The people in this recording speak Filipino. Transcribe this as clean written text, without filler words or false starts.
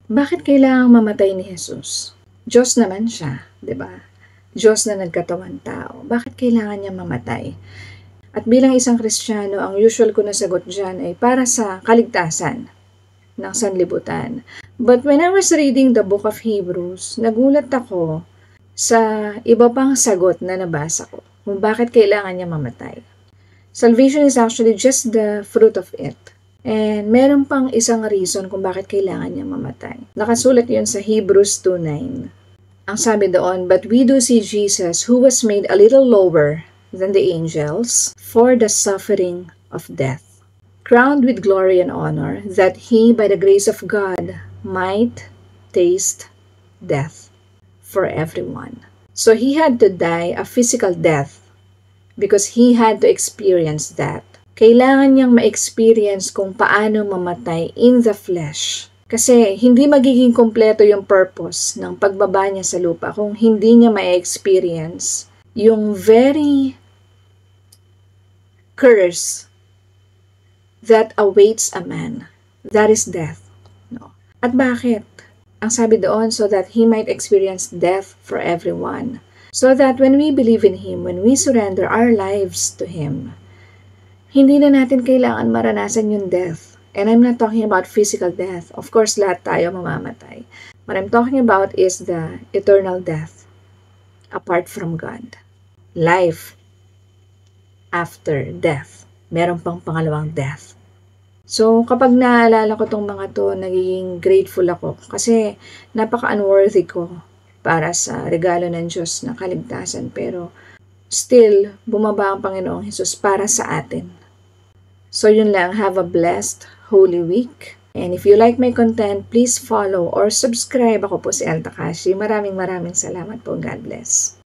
Bakit kailangang mamatay ni Jesus? Diyos naman siya, 'di ba? Diyos na nagkatawang tao. Bakit kailangan niya mamatay? At bilang isang Kristiyano, ang usual ko na sagot diyan ay para sa kaligtasan ng sanlibutan. But when I was reading the book of Hebrews, nagulat ako sa iba pang sagot na nabasa ko kung bakit kailangan niya mamatay. Salvation is actually just the fruit of it. And meron pang isang reason kung bakit kailangan niya mamatay. Nakasulat yun sa Hebrews 2:9. Ang sabi doon, "But we do see Jesus, who was made a little lower than the angels for the suffering of death, crowned with glory and honor, that he, by the grace of God, might taste death for everyone." So he had to die a physical death because he had to experience that. Kailangan niyang ma-experience kung paano mamatay in the flesh. Kasi hindi magiging kompleto yung purpose ng pagbaba niya sa lupa kung hindi niya ma-experience yung very curse that awaits a man. That is death. No? At bakit? Ang sabi doon, so that he might experience death for everyone. So that when we believe in him, when we surrender our lives to him, hindi na natin kailangan maranasan yung death. And I'm not talking about physical death. Of course, lahat tayo mamamatay. What I'm talking about is the eternal death apart from God. Life after death. Meron pang pangalawang death. So, kapag naalala ko tong mga to, nagiging grateful ako kasi napaka-unworthy ko para sa regalo ng Diyos na kaligtasan. Pero still, bumaba ang Panginoong Hesus para sa atin. So yun lang, have a blessed Holy Week. And if you like my content, please follow or subscribe. Ako po si El Takashi. Maraming salamat po. God bless.